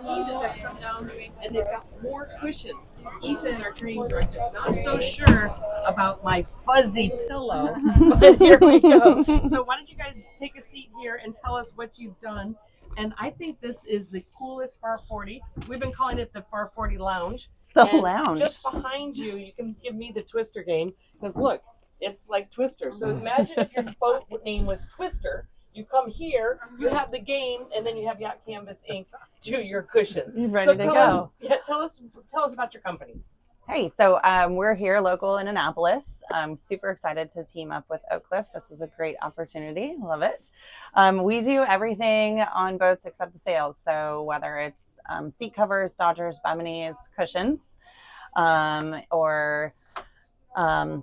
see that they've come down and they've got more cushions. Ethan, our training director, is not so sure about my fuzzy pillow, but here we go. So why don't you guys take a seat here and tell us what you've done. And I think this is the coolest Far 40. We've been calling it the Far 40 Lounge. The lounge. Just behind you, you can give me the Twister game, because look, it's like Twister. So imagine if your boat name was Twister. You come here, you have the game, and then you have Yacht Canvas Inc. to your cushions. You're ready to go. Tell us about your company. Hey, so we're here local in Annapolis. I'm super excited to team up with Oakcliff. This is a great opportunity. Love it. We do everything on boats except the sails. So whether it's seat covers, dodgers, biminis, cushions, or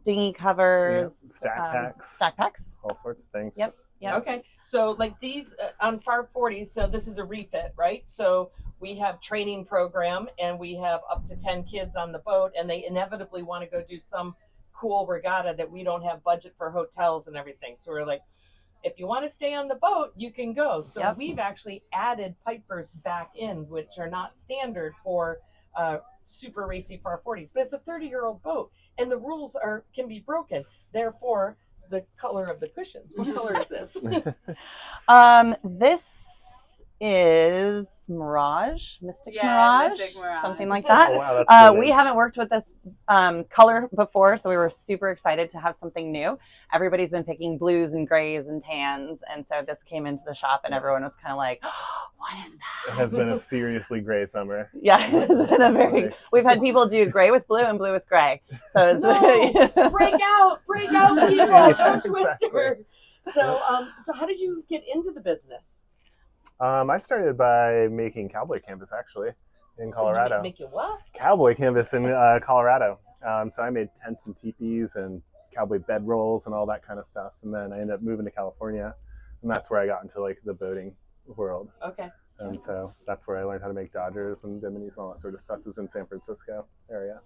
dinghy covers, stack packs, all sorts of things. Yep. Okay, so like these on Far 40, so this is a refit, right? So we have training program and we have up to 10 kids on the boat, and they inevitably want to go do some cool regatta that we don't have budget for hotels and everything. So we're like, if you want to stay on the boat, you can go. So we've actually added pipers back in, which are not standard for super racy Far 40s, but it's a 30-year-old boat and the rules can be broken. Therefore, the color of the cushions. What color is this? This is Mystic Mirage, something like that. Oh, wow, that's we haven't worked with this color before, so we were super excited to have something new. Everybody's been picking blues and grays and tans, and so this came into the shop and everyone was kind of like, oh, what is that? It has been a seriously gray summer. Yeah, it's been a very, we've had people do gray with blue and blue with gray. So it's break out people, don't twist her. So how did you get into the business? I started by making cowboy canvas, actually, in Colorado. Making what? Cowboy canvas in Colorado. So I made tents and teepees and cowboy bedrolls and all that kind of stuff. And then I ended up moving to California, and that's where I got into like the boating world. Okay. And so that's where I learned how to make dodgers and biminis and all that sort of stuff, is in San Francisco area.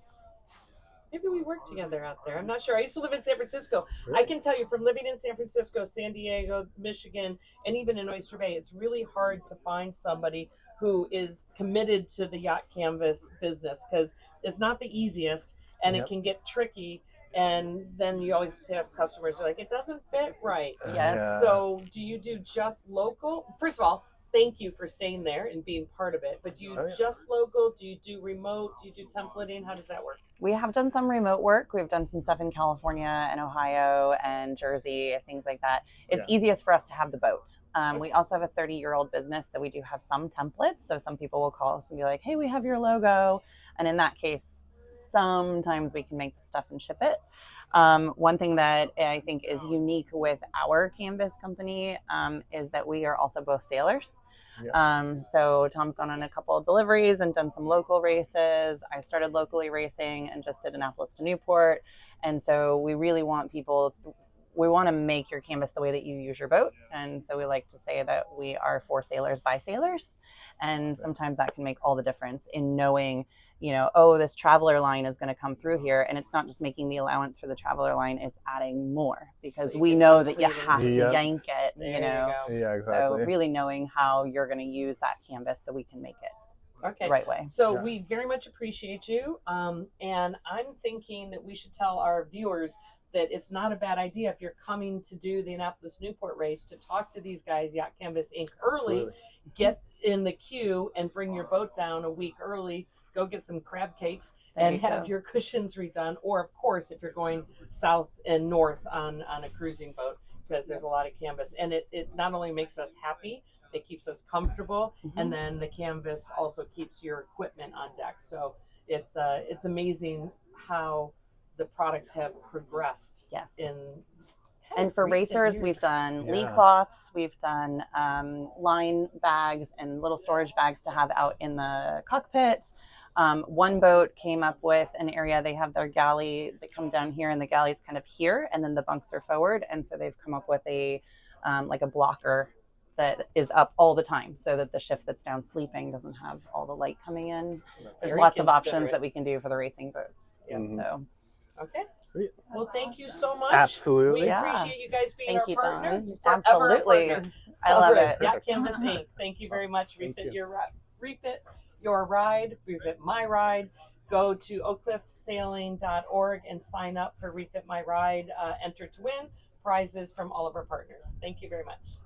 Maybe we work together out there. I'm not sure. I used to live in San Francisco. Really? I can tell you, from living in San Francisco, San Diego, Michigan, and even in Oyster Bay, it's really hard to find somebody who is committed to the yacht canvas business, because it's not the easiest, and it can get tricky. And then you always have customers who are like, it doesn't fit right. Yes. So do you do just local? First of all, thank you for staying there and being part of it. But do you just local? Do you do remote? Do you do templating? How does that work? We have done some remote work. We've done some stuff in California and Ohio and Jersey, things like that. It's easiest for us to have the boat. We also have a 30-year-old business, so we do have some templates. So some people will call us and be like, hey, we have your logo. And in that case, sometimes we can make the stuff and ship it. One thing that I think is unique with our canvas company is that we are also both sailors. So Tom's gone on a couple of deliveries and done some local races. I started locally racing and just did Annapolis to Newport. And so we really want we want to make your canvas the way that you use your boat. And so we like to say that we are for sailors by sailors. And sometimes that can make all the difference in knowing, oh, this traveler line is going to come through here. And it's not just making the allowance for the traveler line, it's adding more, because so we know that you have to yank it, Yeah, exactly. So really knowing how you're going to use that canvas so we can make it the right way. So we very much appreciate you. And I'm thinking that we should tell our viewers that it's not a bad idea, if you're coming to do the Annapolis Newport race, to talk to these guys, Yacht Canvas Inc. early. Absolutely. Get in the queue and bring your boat down a week early. Go get some crab cakes and have your cushions redone. Or, of course, if you're going south and north on a cruising boat, because there's a lot of canvas. And it not only makes us happy, it keeps us comfortable, and then the canvas also keeps your equipment on deck. So it's amazing how the products have progressed. And for racers, we've done lee cloths, we've done line bags and little storage bags to have out in the cockpit. One boat came up with an area, they have their galley, they come down here and the galley's kind of here, and then the bunks are forward. And so they've come up with a blocker that is up all the time, so that the shift that's down sleeping doesn't have all the light coming in. There's lots of options that we can do for the racing boats. So. Okay. Sweet. Well, thank you so much. Absolutely. We appreciate you guys being our partner. Absolutely. I love it. Yacht Canvas Inc. Thank you very much. Refit your Refit your ride, refit my ride. Go to oakcliffsailing.org and sign up for Refit My Ride. Enter to win prizes from all of our partners. Thank you very much.